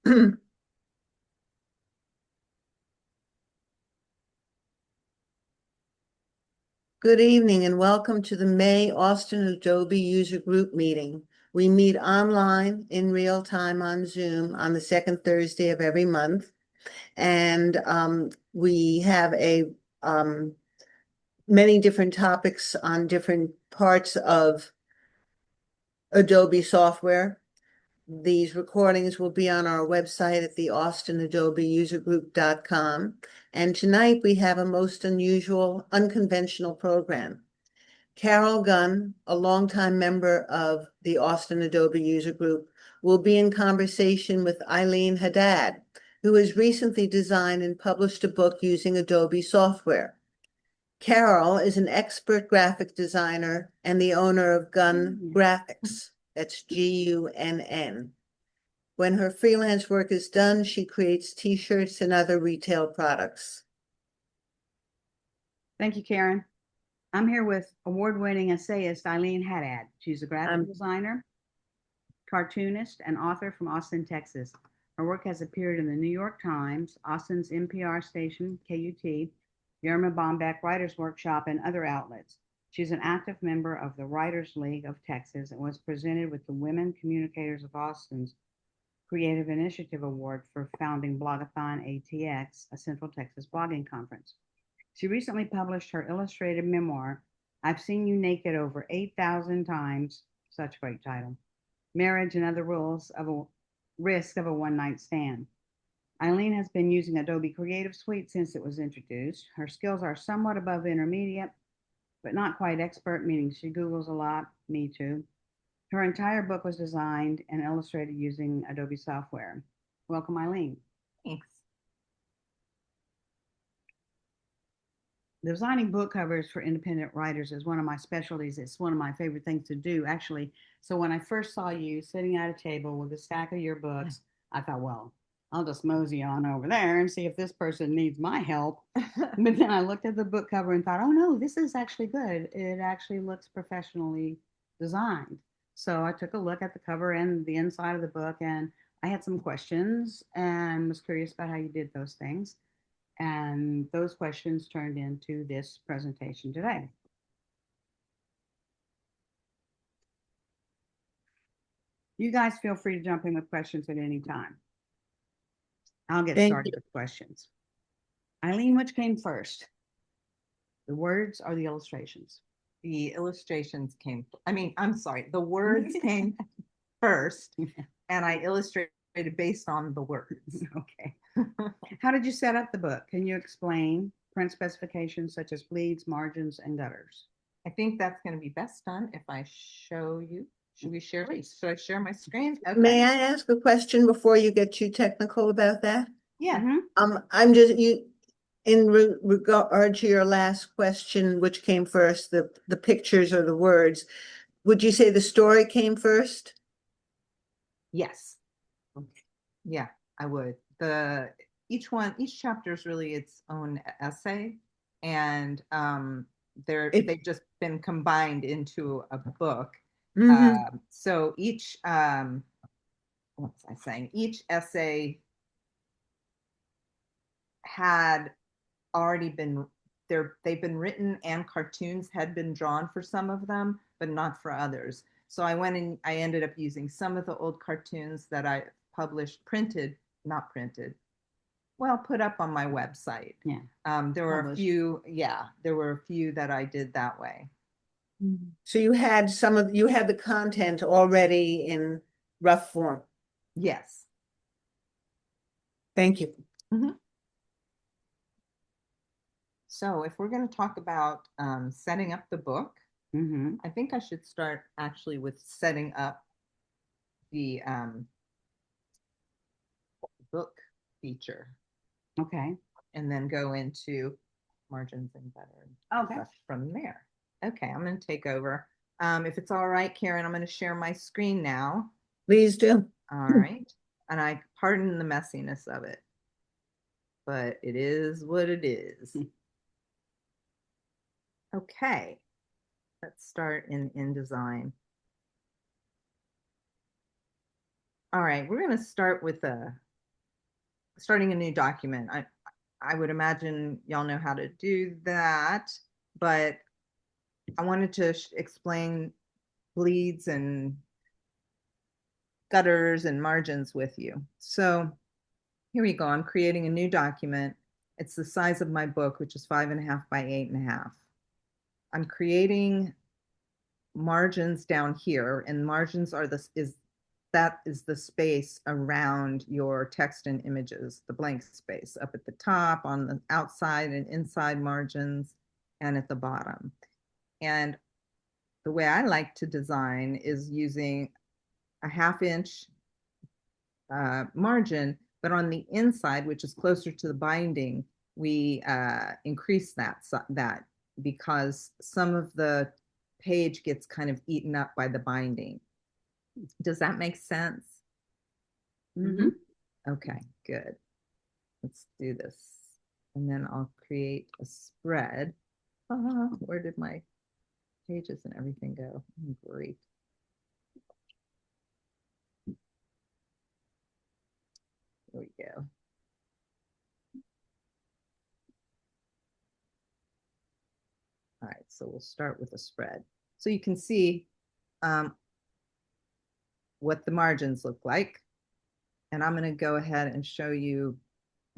Good evening and welcome to the May Austin Adobe User Group meeting. We meet online in real time on Zoom on the second Thursday of every month. And we have many different topics on different parts of Adobe software. These recordings will be on our website at the austinadobeusergroup.com. And tonight we have a most unusual, unconventional program. Carol Gunn, a longtime member of the Austin Adobe User Group, will be in conversation with Ilene Haddad, who has recently designed and published a book using Adobe software. Carol is an expert graphic designer and the owner of Gunn Graphics. That's Gunn. When her freelance work is done, she creates t-shirts and other retail products. Thank you, Karen. I'm here with award-winning essayist Ilene Haddad. She's a graphic designer, cartoonist, and author from Austin, Texas. Her work has appeared in the New York Times, Austin's NPR station, KUT, Yerma Bombeck Writers Workshop, and other outlets. She's an active member of the Writers League of Texas and was presented with the Women Communicators of Austin's Creative Initiative Award for founding Blogathon ATX, a Central Texas blogging conference. She recently published her illustrated memoir, I've Seen You Naked Over 8,000 Times, such a great title, Marriage and Other Rules of a Risk of a One-Night Stand. Ilene has been using Adobe Creative Suite since it was introduced. Her skills are somewhat above intermediate, but not quite expert, meaning she Googles a lot, me too. Her entire book was designed and illustrated using Adobe software. Welcome, Ilene. Thanks. Designing book covers for independent writers is one of my specialties. It's one of my favorite things to do, actually. So when I first saw you sitting at a table with a stack of your books, I thought, well, I'll just mosey on over there and see if this person needs my help. But then I looked at the book cover and thought, oh no, this is actually good. It actually looks professionally designed. So I took a look at the cover and the inside of the book, and I had some questions and was curious about how you did those things. And those questions turned into this presentation today. You guys feel free to jump in with questions at any time. I'll get started with questions. Ilene, which came first? The words or the illustrations? The illustrations came, I'm sorry, the words came first, and I illustrated based on the words. Okay. How did you set up the book? Can you explain print specifications such as bleeds, margins, and gutters? I think that's going to be best done if I show you. Should we share? Should I share my screen? Okay. May I ask a question before you get too technical about that? Yeah. I'm just in regard to your last question, which came first, the pictures or the words. Would you say the story came first? Yes. Yeah, I would. Each chapter is really its own essay, and they've just been combined into a book. So each what was I saying? Each essay had already been they've been written, and cartoons had been drawn for some of them, but not for others. So I went and I ended up using some of the old cartoons that I published, put up on my website. Yeah. There were a few, there were a few that I did that way. So you had the content already in rough form. Yes. Thank you. So if we're going to talk about setting up the book, I think I should start actually with setting up the book feature. Okay. And then go into margins and gutter from there. Okay, I'm going to take over. If it's all right, Karen, I'm going to share my screen now. Please do. All right. And I pardon the messiness of it, but it is what it is. Okay, let's start in InDesign. All right, we're going to start with a starting a new document. I would imagine y'all know how to do that, but I wanted to explain bleeds and gutters and margins with you. So here we go. I'm creating a new document. It's the size of my book, which is 5.5 by 8.5. I'm creating margins down here, and margins are that is the space around your text and images, the blank space up at the top, on the outside and inside margins, and at the bottom. And the way I like to design is using a 1/2 inch margin, but on the inside, which is closer to the binding, we increase that because some of the page gets kind of eaten up by the binding. Does that make sense? Mm-hmm. Okay, good. Let's do this. And then I'll create a spread. Where did my pages and everything go? Great. There we go. All right, so we'll start with a spread. So you can see what the margins look like. And I'm going to go ahead and show you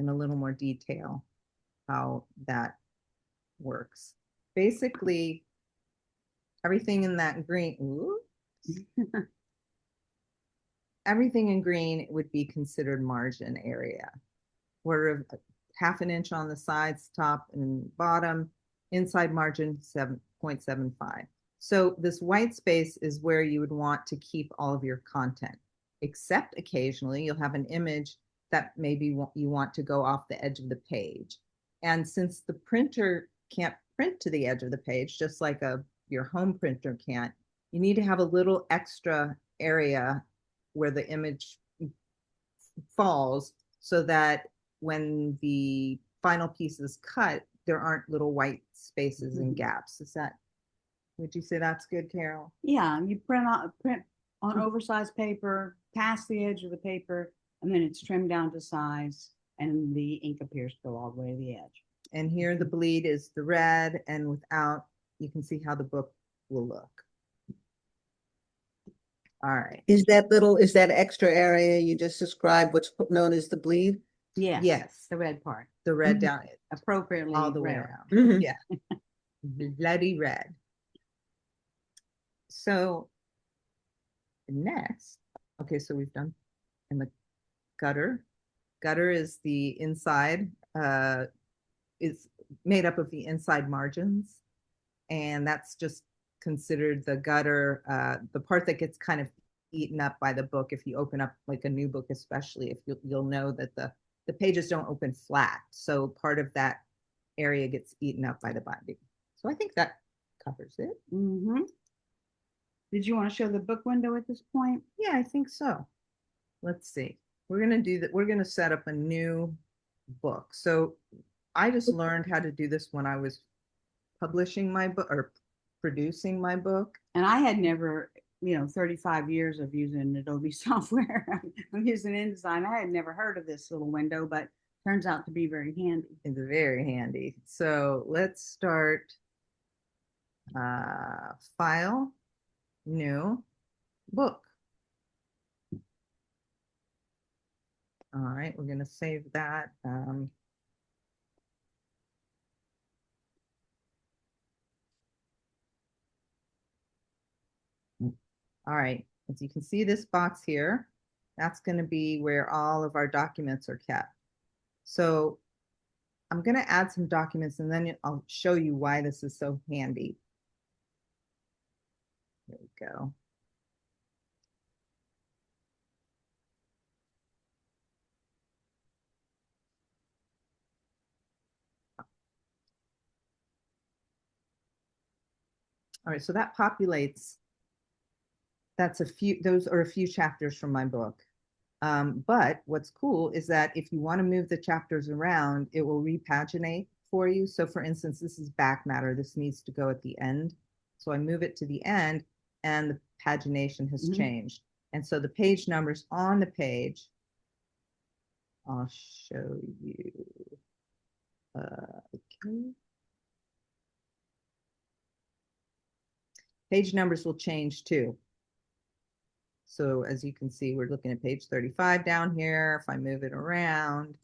in a little more detail how that works. Basically, everything in that green, everything in green would be considered margin area. 1/2 inch on the sides, top and bottom, inside margin 7.75. So this white space is where you would want to keep all of your content, except occasionally you'll have an image that maybe you want to go off the edge of the page. And since the printer can't print to the edge of the page, just like your home printer can't, you need to have a little extra area where the image falls so that when the final piece is cut, there aren't little white spaces and gaps. Would you say that's good, Carol? Yeah, you print on oversized paper, past the edge of the paper, and then it's trimmed down to size, and the ink appears to go all the way to the edge. And here the bleed is the red, and without, you can see how the book will look. All right. Is that extra area you just described what's known as the bleed? Yes. Yes. The red part. The red down Appropriately all the way red. around. Yeah. Bloody red. So next, okay, so we've done in the gutter. Gutter is the inside, is made up of the inside margins. And that's just considered the gutter, the part that gets kind of eaten up by the book. If you open up like a new book, especially, if you'll know that the pages don't open flat. So part of that area gets eaten up by the binding. So I think that covers it. Mm-hmm. Did you want to show the book window at this point? Yeah, I think so. Let's see. We're going to do that. We're going to set up a new book. So I just learned how to do this when I was publishing my book or producing my book. And I had never, 35 years of using Adobe software. I'm using InDesign. I had never heard of this little window, but turns out to be very handy. It's very handy. So let's start file, new, book. All right, we're going to save that. All right, as you can see this box here, that's going to be where all of our documents are kept. So I'm going to add some documents and then I'll show you why this is so handy. There we go. All right, so that populates, those are a few chapters from my book. But what's cool is that if you want to move the chapters around, it will repaginate for you. So for instance, this is back matter. This needs to go at the end. So I move it to the end and the pagination has changed. And so the page numbers on the page I'll show you. Okay. Page numbers will change too. So as you can see, we're looking at page 35 down here. If I move it around,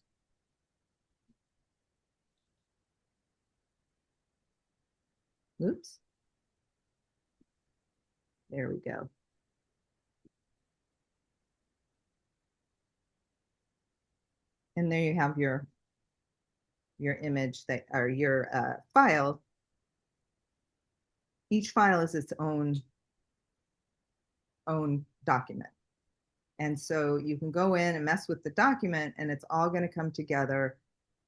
oops. There we go. And there you have your image that, or your file. Each file is its own document. And so you can go in and mess with the document and it's all going to come together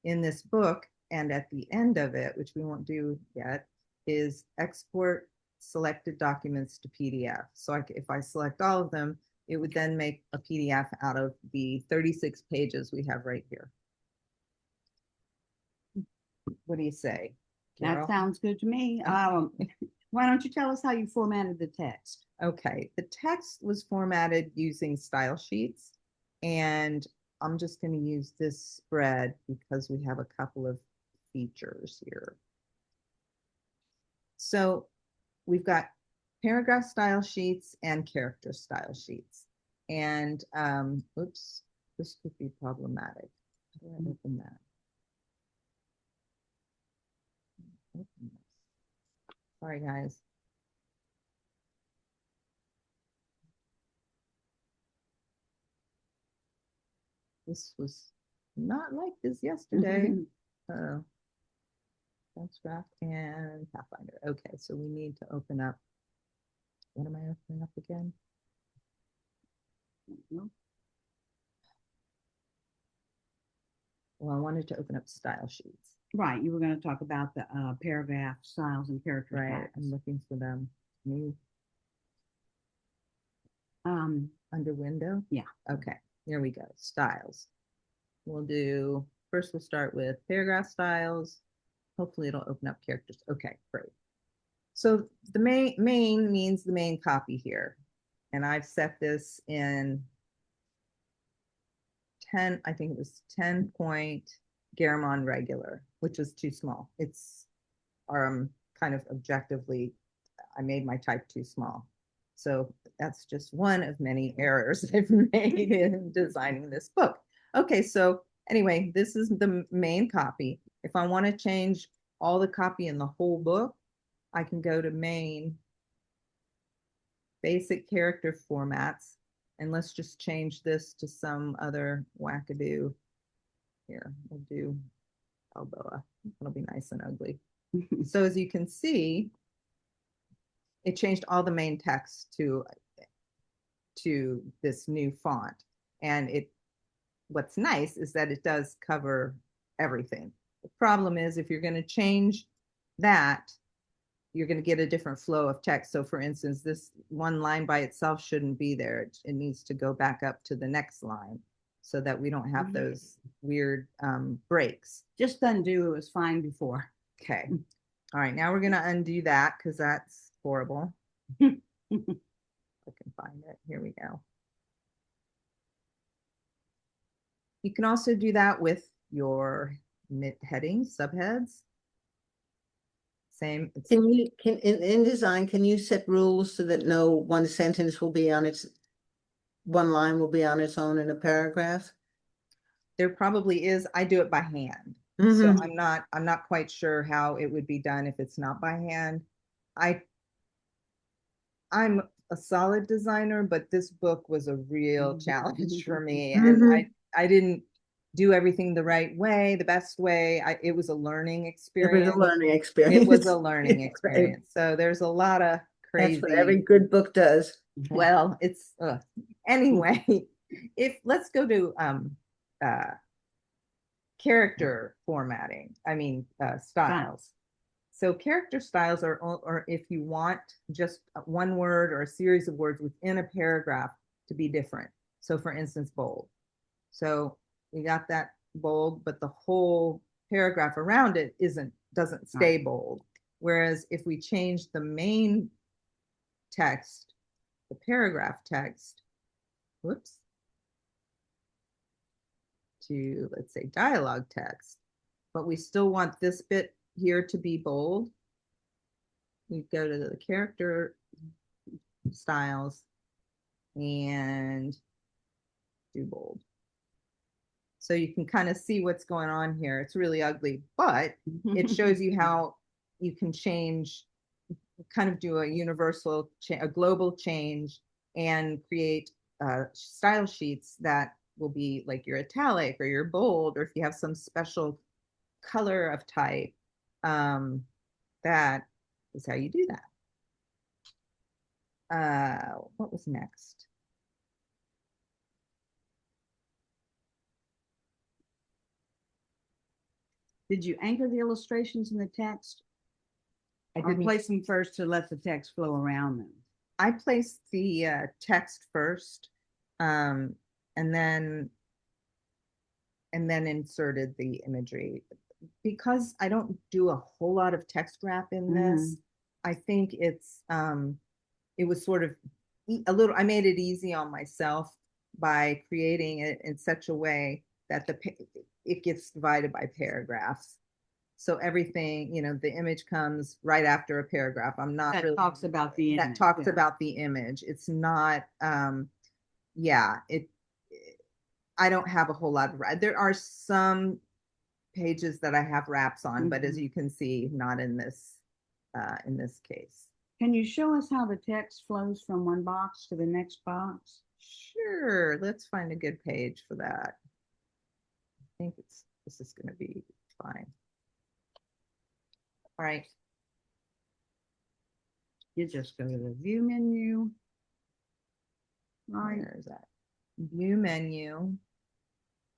in this book. And at the end of it, which we won't do yet, is export selected documents to PDF. So if I select all of them, it would then make a PDF out of the 36 pages we have right here. What do you say, Carol? That sounds good to me. Why don't you tell us how you formatted the text? Okay, the text was formatted using style sheets, and I'm just going to use this spread because we have a couple of features here. So we've got paragraph style sheets and character style sheets. And oops, this could be problematic. How do I open that? Sorry, guys. This was not like this yesterday. Oh, Construct and Pathfinder. Okay, so we need to open up. What am I opening up again? Well, I wanted to open up style sheets. Right, you were going to talk about the paragraph styles and character Right, styles. I'm looking for them. New Um, under window. Yeah. Okay, here we go. Styles. We'll do, first we'll start with paragraph styles. Hopefully it'll open up characters. Okay, great. So the main means the main copy here. And I've set this in 10, I think it was 10 point Garamond regular, which was too small. It's kind of objectively, I made my type too small. So that's just one of many errors I've made in designing this book. Okay, so anyway, this is the main copy. If I want to change all the copy in the whole book, I can go to main, basic character formats, and let's just change this to some other wackadoo. Here, we'll do Balboa. It'll be nice and ugly. So as you can see, it changed all the main text to this new font. And what's nice is that it does cover everything. The problem is if you're going to change that, you're going to get a different flow of text. So for instance, this one line by itself shouldn't be there. It needs to go back up to the next line so that we don't have those weird breaks. Just undo, it was fine before. Okay. All right, now we're going to undo that because that's horrible. I can find it. Here we go. You can also do that with your headings, subheads. Same. Can you, in InDesign, can you set rules so that no one sentence will be on its, one line will be on its own in a paragraph? There probably is. I do it by hand. So I'm not quite sure how it would be done if it's not by hand. I'm a solid designer, but this book was a real challenge for me. And I didn't do everything the right way, the best way. It was a learning experience. It was a learning experience. It was a learning experience. So there's a lot of crazy. That's what every good book does. Well, it's anyway. Let's go to character formatting. I mean styles. So character styles are if you want just one word or a series of words within a paragraph to be different. So for instance, bold. So we got that bold, but the whole paragraph around it doesn't stay bold. Whereas if we change the main text, the paragraph text, whoops, to, let's say, dialogue text, but we still want this bit here to be bold, we go to the character styles and do bold. So you can kind of see what's going on here. It's really ugly, but it shows you how you can change, kind of do a universal, a global change, and create style sheets that will be like your italic or your bold, or if you have some special color of type, that is how you do that. What was next? Did you anchor the illustrations in the text? I Or didn't place them first to let the text flow around them? I placed the text first, and then inserted the imagery. Because I don't do a whole lot of text wrap in this, I think it's it was sort of a little, I made it easy on myself by creating it in such a way that it gets divided by paragraphs. So everything, you know, the image comes right after a paragraph. I'm not That really talks about the that image, talks yeah. about the image. It's not yeah, I don't have a whole lot of, there are some pages that I have wraps on, but as you can see, not in this case. Can you show us how the text flows from one box to the next box? Sure, let's find a good page for that. I think this is going to be fine. All right. You just go to the view menu. Right. There's that view menu,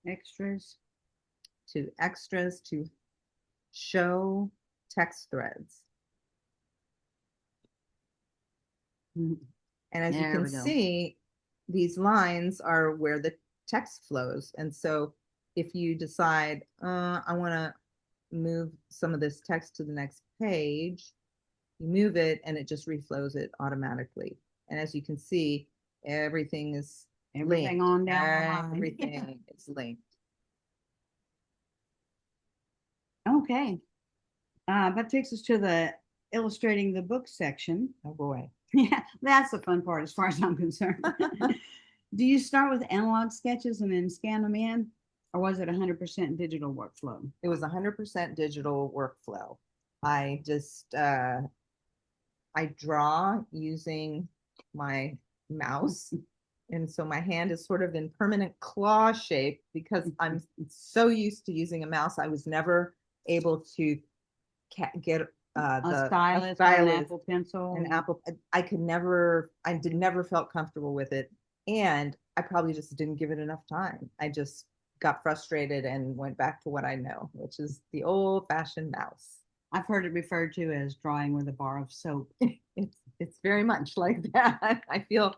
Extras. to extras, to show text threads. And as you can see, these lines are where the text flows. And so if you decide, I want to move some of this text to the next page, you move it and it just reflows it automatically. And as you can see, everything is Everything linked. on down the line. Everything is linked. Okay. That takes us to the illustrating the book section. Oh boy. Yeah, that's the fun part as far as I'm concerned. Do you start with analog sketches and then scan them in? Or was it 100% digital workflow? It was 100% digital workflow. I just, I draw using my mouse. And so my hand is sort of in permanent claw shape because I'm so used to using a mouse. I was never able to get a stylus, or an Apple Pencil. I never felt comfortable with it. And I probably just didn't give it enough time. I just got frustrated and went back to what I know, which is the old fashioned mouse. I've heard it referred to as drawing with a bar of soap. It's very much like that. I feel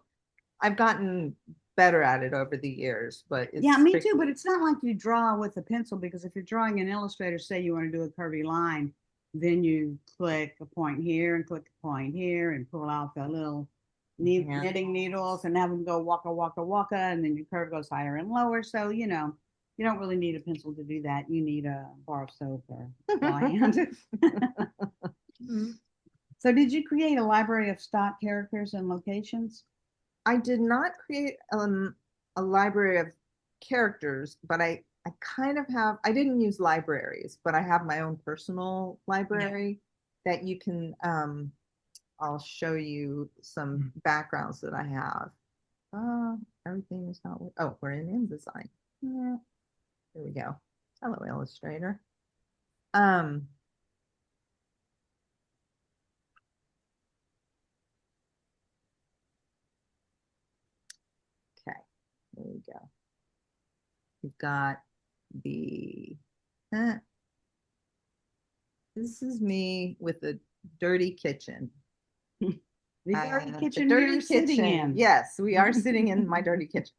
I've gotten better at it over the years, but yeah, me too. But it's not like you draw with a pencil, because if you're drawing in Illustrator, say you want to do a curvy line, then you click a point here and click a point here and pull out the little knitting needles and have them go waka waka waka, and then your curve goes higher and lower. So you know, you don't really need a pencil to do that. You need a bar of soap or hand. So did you create a library of stock characters and locations? I did not create a library of characters, but I kind of have, I didn't use libraries, but I have my own personal library that you can, I'll show you some backgrounds that I have. Everything is not, oh, we're in InDesign. Yeah. Here we go. Hello, Illustrator. Okay, there we go. We've got the, this is me with a dirty kitchen. The dirty kitchen the dirty you're sitting in. Yes, we are sitting in my dirty kitchen.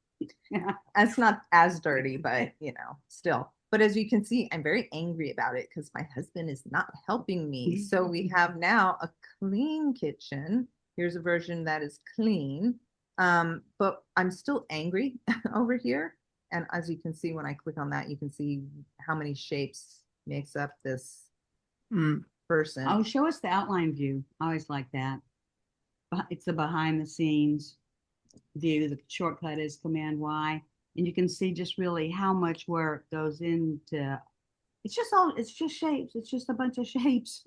It's not as dirty, but you know, still. But as you can see, I'm very angry about it because my husband is not helping me. So we have now a clean kitchen. Here's a version that is clean. But I'm still angry over here. And as you can see, when I click on that, you can see how many shapes makes up this person. Oh, show us the outline view. I always like that. It's the behind the scenes view. The shortcut is Command Y, and you can see just really how much work goes into. It's just shapes. It's just a bunch of shapes.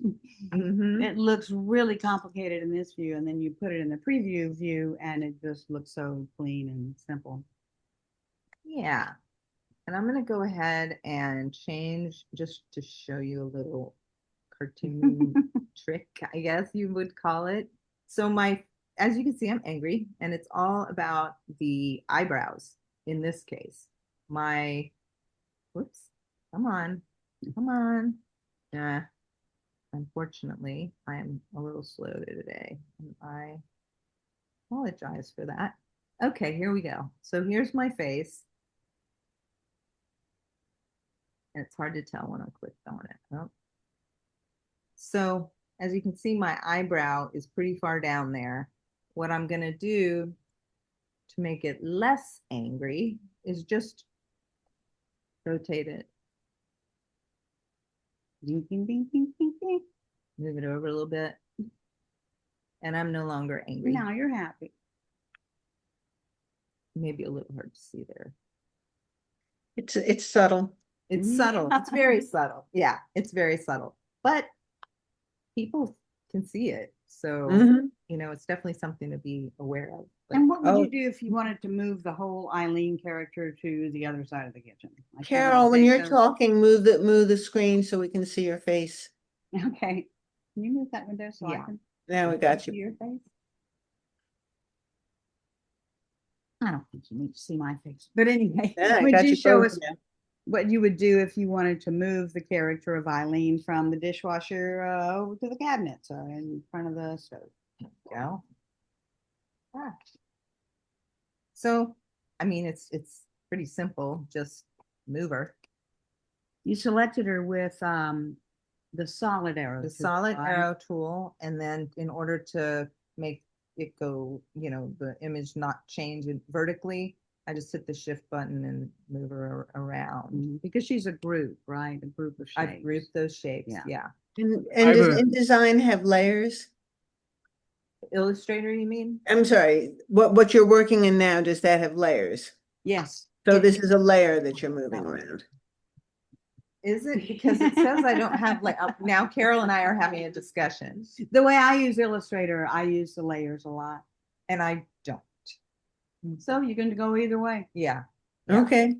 Mhm. It looks really complicated in this view, and then you put it in the preview view, and it just looks so clean and simple. Yeah. And I'm going to go ahead and change just to show you a little cartoon trick, I guess you would call it. So as you can see, I'm angry, and it's all about the eyebrows in this case. Whoops, come on. Unfortunately, I am a little slow today, and I apologize for that. Okay, here we go. So here's my face. And it's hard to tell when I clicked on it. Oh. So as you can see, my eyebrow is pretty far down there. What I'm going to do to make it less angry is just rotate it. Ding, ding, ding, ding, ding, ding. Move it over a little bit. And I'm no longer angry. Now you're happy. Maybe a little hard to see there. It's subtle. It's subtle. It's very subtle. Yeah, it's very subtle. But people can see it. So, it's definitely something to be aware of. But, And what would you do if you wanted to move the whole Eileen character to the other side of the kitchen? Like Carol, when you're talking, move the screen so we can see your face. Okay. Can you move that window so I Yeah. can Now we got see you. your face? I don't think you need to see my face. But anyway, Yeah, I would got you show both us now. what you would do if you wanted to move the character of Eileen from the dishwasher over to the cabinets or in front of the stove? go. So, I mean, it's pretty simple. Just move her. You selected her with the solid arrow. The solid arrow tool, and then in order to make it go, the image not change it vertically, I just hit the shift button and move her around. Because she's a group, right? A group of shapes. I've grouped those shapes. Yeah. And does InDesign have layers? Illustrator, you mean? I'm sorry. What you're working in now, does that have layers? Yes. So this is a layer that you're moving around. Is it? Because it says I don't have now Carol and I are having a discussion. The way I use Illustrator, I use the layers a lot. And I don't. So you're going to go either way. Yeah. Okay.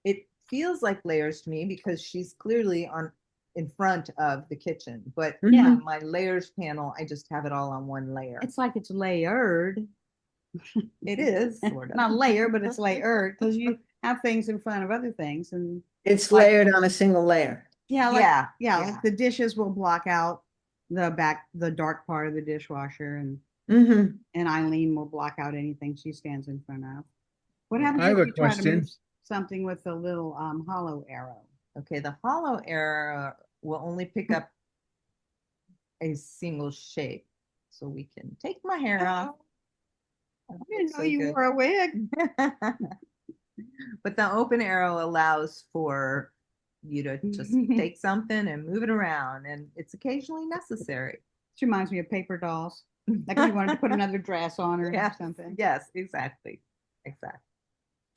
It feels like layers to me because she's clearly in front of the kitchen. But Yeah, my layers panel, I just have it all on one layer. it's like it's layered. It is sort of. Not layer, but it's layered because you have things in front of other things. And It's layered on a single layer. yeah, like the dishes will block out the dark part of the dishwasher, and Eileen will block out anything she stands in front of. What happens I have if a you try to move question. something with a little hollow arrow? Okay, the hollow arrow will only pick up a single shape. So we can take my hair off. I didn't know you wore a wig. But the open arrow allows for you to just take something and move it around, and it's occasionally necessary. She reminds me of paper dolls. Like if you wanted to put another dress on her or something. Yes, exactly.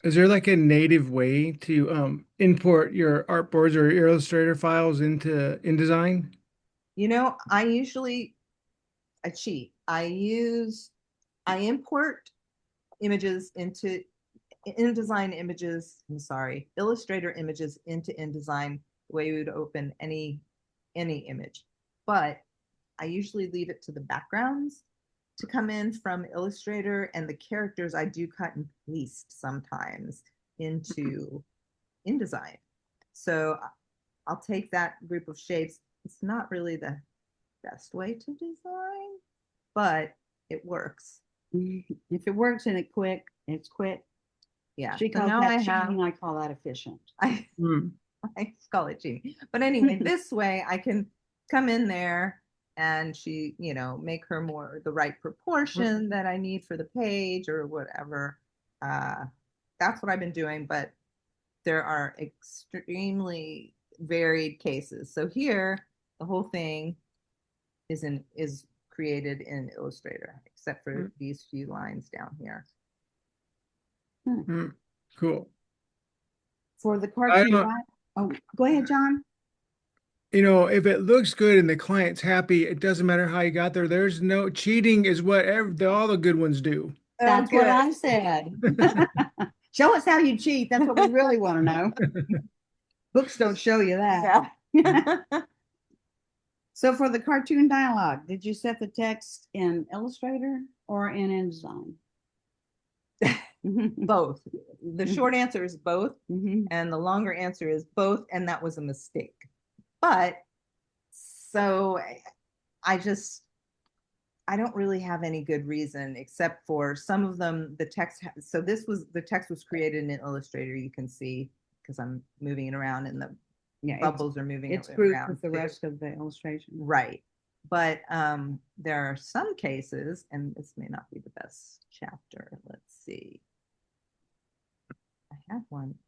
Is there like a native way to import your artboards or your Illustrator files into InDesign? I cheat. I import images into Illustrator images into InDesign the way you would open any image. But I usually leave it to the backgrounds to come in from Illustrator, and the characters I do cut and paste sometimes into InDesign. So I'll take that group of shapes. It's not really the best way to design, but it works. If it works and it's quick. Yeah. She calls that cheating, I call that efficient. I call it cheating. But anyway, this way I can come in there and she, make her more the right proportion that I need for the page or whatever. That's what I've been doing. But there are extremely varied cases. So here, the whole thing is created in Illustrator, except for these few lines down here. Cool. For the I cartoon, don't, oh, go ahead, John. if it looks good and the client's happy, it doesn't matter how you got there. There's no cheating is what all the good ones do. That's what I said. Show us how you cheat. That's what we really want to know. Books don't show you that. Yeah. So for the cartoon dialogue, did you set the text in Illustrator or in InDesign? Both. The short answer is both, Mhm. and the longer answer is both, and that was a mistake. But so I don't really have any good reason, except for some of them, the text. So the text was created in Illustrator. You can see, because I'm moving it around and the Yeah, bubbles are moving it's around grouped with the too. rest of the illustration. Right. But there are some cases, and this may not be the best chapter. Let's see. I have one.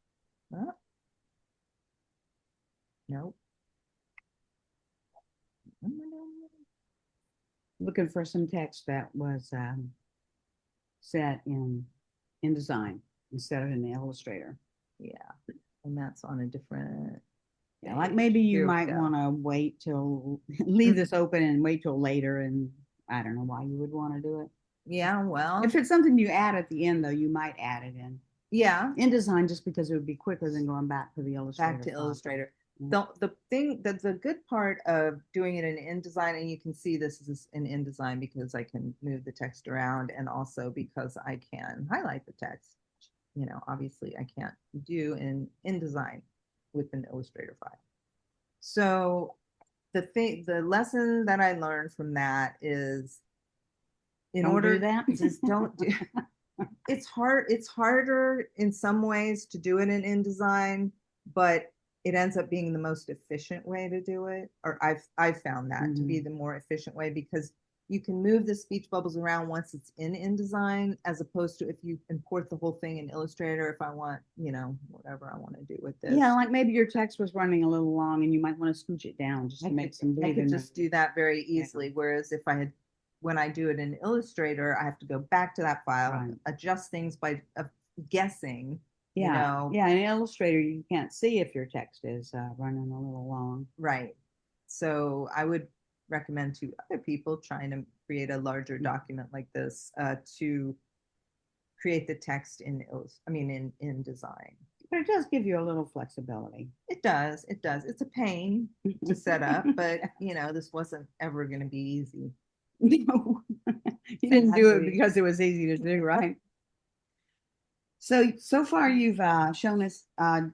Oh. Nope. Looking for some text that was set in InDesign instead of in the Illustrator. Yeah. And that's on a different. Yeah, like maybe you Here we might go. want to wait till leave this open and wait till later, and I don't know why you would want to do it. Yeah, well, If it's something you add at the end, though, you might add it in yeah, InDesign just because it would be quicker than going back to the Illustrator. back to file. Illustrator. Mhm. The thing that the good part of doing it in InDesign, and you can see this is in InDesign because I can move the text around, and also because I can highlight the text. Obviously I can't do in InDesign with an Illustrator file. So the lesson that I learned from that is, in Don't order do that. just don't do. It's hard. It's harder in some ways to do it in InDesign, but it ends up being the most efficient way to do it. Or I've found that to be the more efficient way, because you can move the speech bubbles around once it's in InDesign, as opposed to if you import the whole thing in Illustrator. If I want, whatever I want to do with this. Yeah, like maybe your text was running a little long and you might want to scooch it down just to make some I breathing could room. just do that very easily. Whereas when I do it in Illustrator, I have to go back to that file, Right. adjust things by guessing. Yeah, yeah. In Illustrator, you can't see if your text is running a little long. Right. So I would recommend to other people trying to create a larger document like this to create the text in InDesign. But it does give you a little flexibility. It does. It does. It's a pain to set up, but this wasn't ever going to be easy. No, you didn't do it because it was easy to do, right? So far you've shown us InDesign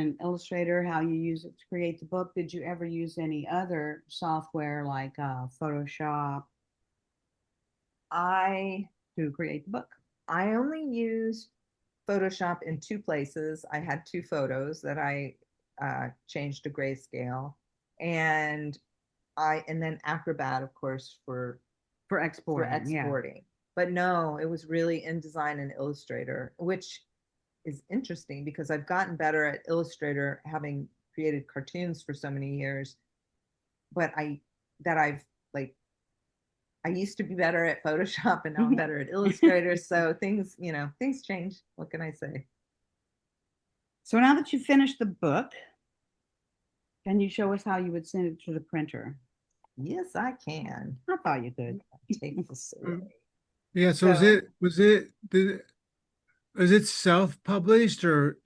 and Illustrator, how you use it to create the book. Did you ever use any other software like Photoshop to create the book? I only used Photoshop in two places. I had two photos that I changed to grayscale, and then Acrobat, of course, for exporting. Yeah. But no, it was really InDesign and Illustrator, which is interesting because I've gotten better at Illustrator, having created cartoons for so many years. But I used to be better at Photoshop, and now I'm better at Illustrator. So things change. What can I say? So now that you finished the book, can you show us how you would send it to the printer? Yes, I can. I thought you could. Take this away. Yeah. So was it self-published or?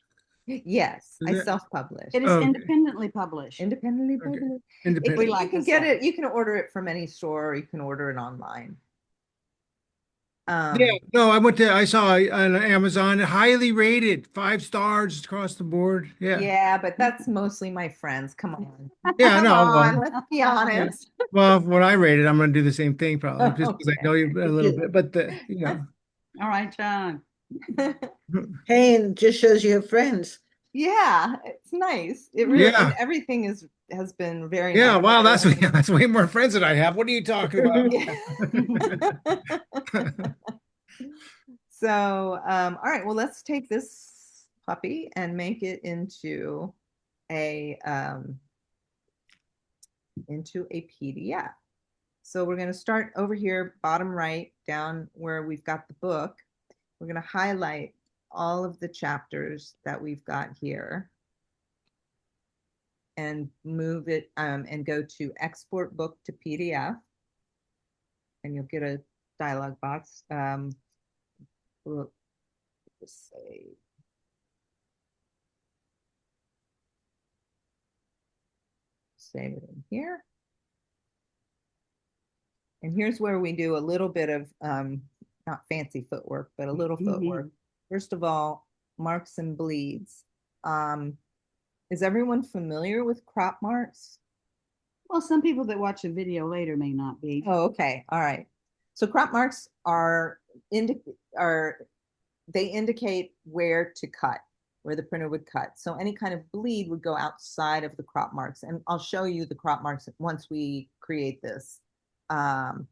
Yes, I Is it- self-published. It is Okay. independently published. Independently Okay. published. Independent. You can get it. You can order it from any store, or you can order it online. Yeah, no, I saw on Amazon, highly rated, 5 stars across the board. Yeah. Yeah, but that's mostly my friends. Come on. Yeah, Come no, on, well, let's be honest. well, when I rate it, I'm going to do the same thing probably just because I know you a little bit, but All right, John. Hey, and it just shows you have friends. Yeah, it's nice. It really, Yeah. and everything has been very yeah, nice. wow, that's way more friends than I have. What are you talking about? So, all right, well, let's take this puppy and make it into a PDF. So we're going to start over here, bottom right, down where we've got the book. We're going to highlight all of the chapters that we've got here and move it and go to export book to PDF. And you'll get a dialog box. We'll just say save it in here. And here's where we do a little bit of not fancy footwork, but a little footwork. First of all, marks and bleeds. Is everyone familiar with crop marks? Well, some people that watch the video later may not be. Oh, okay. All right. So crop marks they indicate where to cut, where the printer would cut. So any kind of bleed would go outside of the crop marks. And I'll show you the crop marks once we create this. And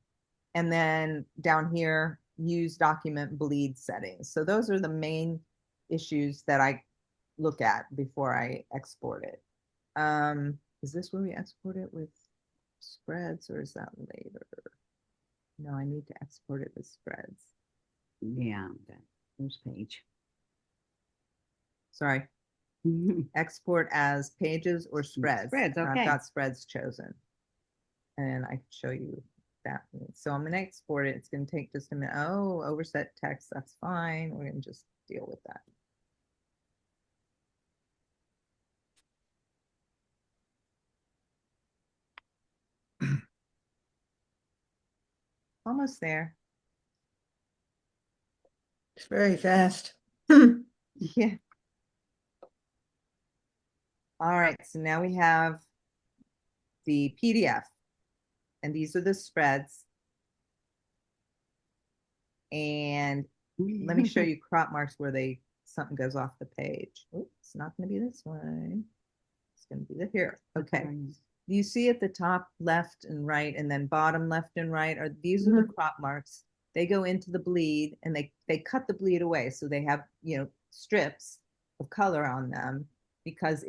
then down here, use document bleed settings. So those are the main issues that I look at before I export it. Is this where we export it with spreads, or is that later? No, I need to export it with spreads. Yeah, that first page. Sorry. Export as pages or spreads. Spreads, okay. I've got spreads chosen. And I can show you that. So I'm going to export it. It's going to take just a minute. Oh, overset text. That's fine. We're going to just deal with that. Almost there. It's very fast. Yeah. All right. So now we have the PDF. And these are the spreads. And let me show you crop marks where something goes off the page. Oops, it's not going to be this one. It's going to be here. Okay. You see at the top left and right, and then bottom left and right these are the crop marks. They go into the bleed, and they cut the bleed away, so they have strips of color on them, because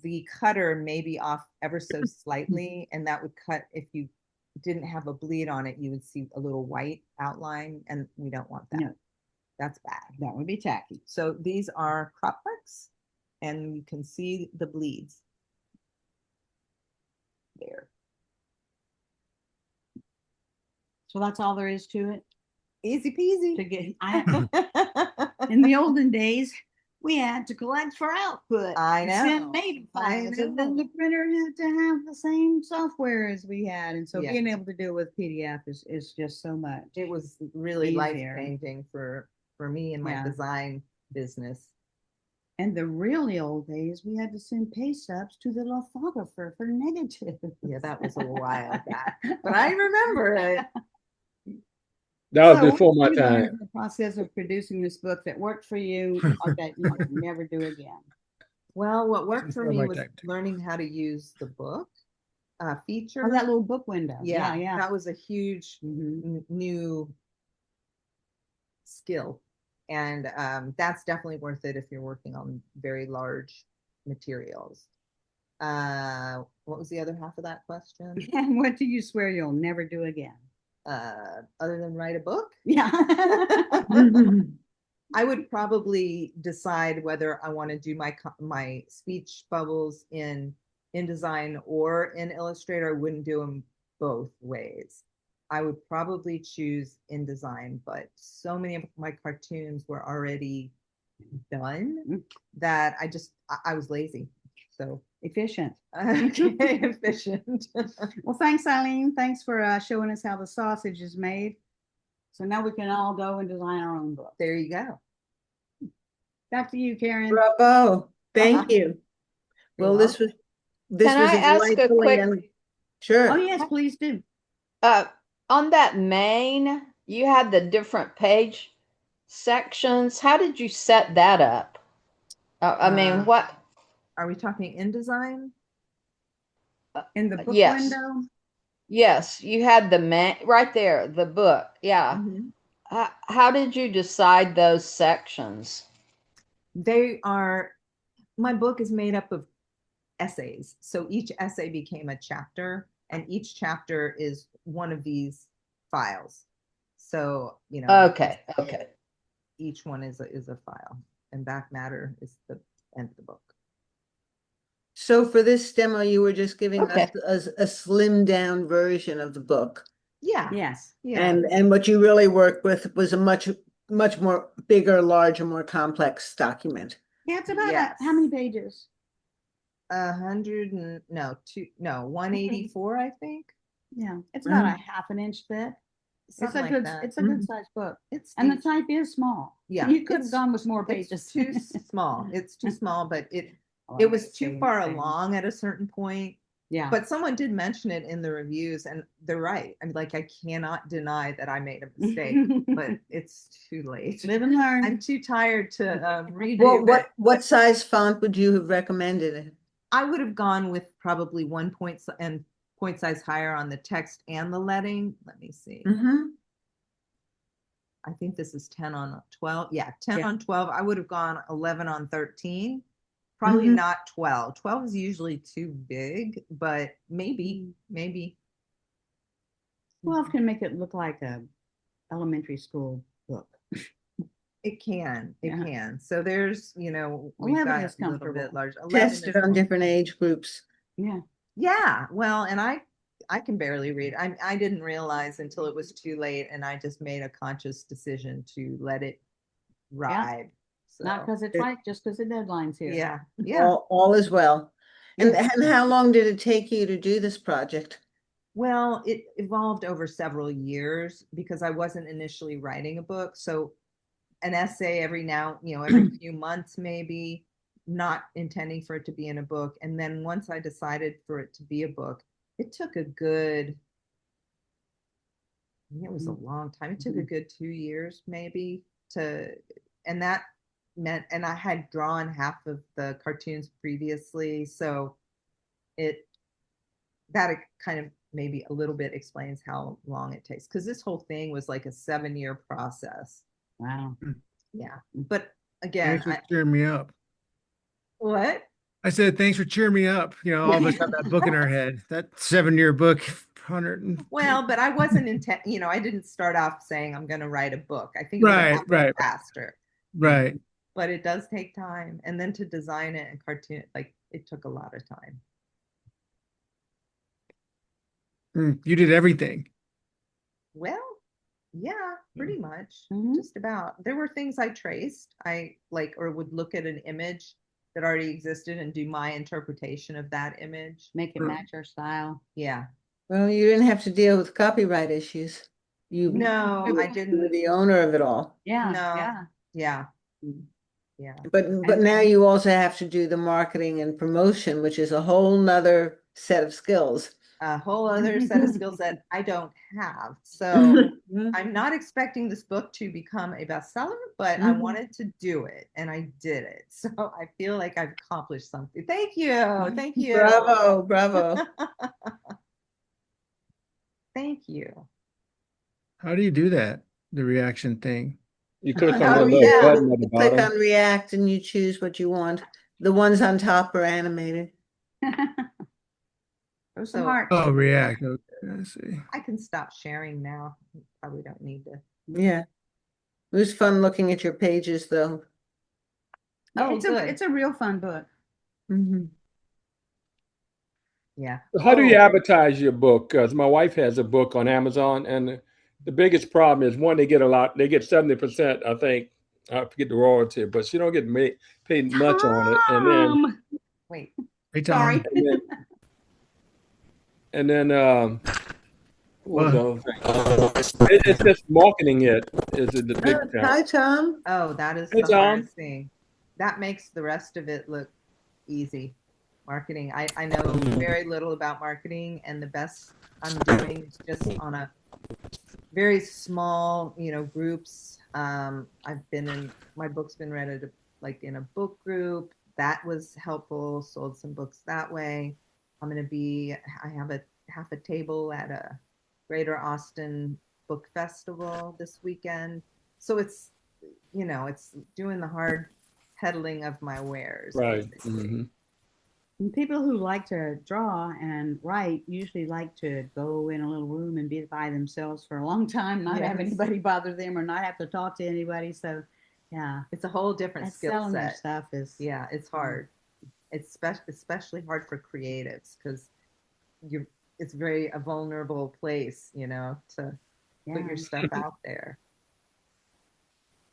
the cutter may be off ever so slightly, and that would cut. If you didn't have a bleed on it, you would see a little white outline, and we don't want that. No. That's bad. That would be tacky. So these are crop marks, and you can see the bleeds there. So that's all there is to it. Easy peasy. To get in the olden days, we had to collect for output. I know. Send native files, and then the printer had to have the same software as we had, and so being able to do it with PDF is just so much. It was really life-changing for me and my design business. And the really old days, we had to send pay stubs to the lithographer for negative. Yeah, that was a while back, but I remember it. That was before my time. The process of producing this book that worked for you, or that you can never do again. Well, what worked for me was learning how to use the book feature. Oh, that little book window. Yeah. That was a huge new skill. And that's definitely worth it if you're working on very large materials. What was the other half of that question? And what do you swear you'll never do again? Other than write a book? Yeah. I would probably decide whether I want to do my speech bubbles in InDesign or in Illustrator. I wouldn't do them both ways. I would probably choose InDesign, but so many of my cartoons were already done that I was lazy. So efficient. Okay, efficient. Well, thanks, Eileen. Thanks for showing us how the sausage is made. So now we can all go and design our own book. There you go. Back to you, Karen. Bravo. Thank you. Well, this was Can I ask a quick? Sure. Oh, yes, please do. On that main, you had the different page sections. How did you set that up? I mean, what? Are we talking InDesign? In the book yes. window? Yes, you had the right there, the book. Yeah. How did you decide those sections? My book is made up of essays. So each essay became a chapter, and each chapter is one of these files. So, Okay. Okay. each one is a file, and back matter is the end of the book. So for this demo, you were just giving Okay. us a slimmed down version of the book. Yeah. Yes. Yeah. And what you really worked with was a much more bigger, larger, more complex document. Yeah, it's about Yes. how many pages? 184, I think. Yeah, it's about Mhm. a half an inch thick. Something like that. It's a good Mhm. sized book. And The type is small. Yeah, You could have it's- gone with more it's pages. too small. It's too small, but it Oh, was too same, far same. along at a certain point. Yeah. But someone did mention it in the reviews, and they're right. I'm like, I cannot deny that I made a mistake, but it's too late. Live and learn. I'm too tired to redo it. What size font would you have recommended? I would have gone with probably point size higher on the text and the leading. Let me see. Mm-hmm. I think this is 10 on 12. Yeah, 10 Yeah. on 12. I would have gone 11 on 13. Probably Mhm. not 12. 12 is usually too big, but maybe. 12 can make it look like a elementary school book. It can. It Yeah. can. So there's, we've 11 got is a little bit comfortable. larger. 11 Tested is on comfortable. different age groups. Yeah. Yeah, well, and I can barely read. I didn't realize until it was too late, and I just made a conscious decision to let it ride. Not So because it's right, just because the deadline's here. yeah, yeah. All is well. And Yes. how long did it take you to do this project? Well, it evolved over several years because I wasn't initially writing a book. So an essay every few months, maybe, not intending for it to be in a book. And then once I decided for it to be a book, it took it was a long time. It took a good 2 years maybe and that meant, and I had drawn half of the cartoons previously. So that kind of maybe a little bit explains how long it takes. Cause this whole thing was like a 7-year process. Wow. Yeah. But again, Thanks for cheering me up. what? I said, thanks for cheering me up. All of us have that book in our head. That 7-year book, 100. Well, but I wasn't I didn't start off saying I'm going to write a book. I think it would have Right, happened right, faster. right. But it does take time. And then to design it and cartoon it, like it took a lot of time. You did everything. Well, yeah, pretty much. Mhm. Just about. There were things I traced. I or would look at an image that already existed and do my interpretation of that image. Make it Sure. match our style. Yeah. Well, you didn't have to deal with copyright issues. No, you I were didn't. the owner of it all. Yeah. No. Yeah. Yeah. Mm. Yeah. But now you also have to do the marketing and promotion, which is a whole nother set of skills. A whole other set of skills that I don't have. So I'm not expecting this book to become a bestseller, but I Mhm. wanted to do it and I did it. So I feel like I've accomplished something. Thank you. Thank you. Bravo, bravo. Thank you. How do you do that? The reaction thing. You click on Oh, the little yeah. button at the You click bottom. on React and you choose what you want. The ones on top are animated. Throw some So- heart. Oh, React. Okay, I see. I can stop sharing now. Probably don't need to. Yeah. It was fun looking at your pages, though. Yeah, Oh, good. it's a real fun book. Mhm. Yeah. How do you Oh, advertise your book? Because my wife has a book on Amazon, and the biggest problem is one, they get 70%, I think. I forget the royalty, but she don't get paid much on it. And then, wait. Hey, Tom. Sorry. and then what was the Well- other thing? It's just marketing it is the big challenge. Hi, Tom. Oh, that is Hey, the Tom. hardest thing. That makes the rest of it look easy. Marketing. I know very little about marketing, and the best I'm doing is just on a very small, groups. My book's been read at in a book group. That was helpful. Sold some books that way. I have a half a table at a Greater Austin Book Festival this weekend. So it's doing the hard peddling of my wares. Right. Basically. Mhm. And people who like to draw and write usually like to go in a little room and be by themselves for a long time, not have Yes. anybody bother them or not have to talk to anybody. So, yeah, It's a whole different that skill selling their set. stuff is Yeah, it's hard. It's especially hard for creatives because it's very a vulnerable place, you know, to put yeah. your stuff out there.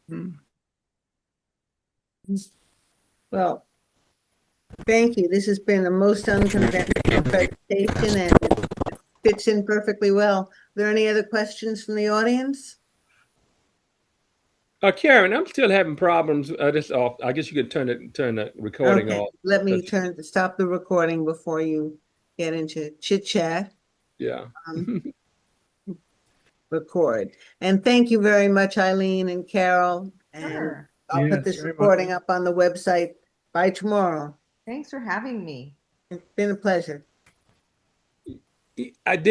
Mm. Well, thank you. This has been a most unconventional presentation and it fits in perfectly well. Are there any other questions from the audience? Karen, I'm still having problems. This off. I guess you could turn the recording Okay, off. let me That's- stop the recording before you get into chit chat. Yeah. Record. And thank you very much, Eileen and Carol. And Sure. I'll put Yes, this very much. recording up on the website by tomorrow. Thanks for having me. It's been a pleasure. I did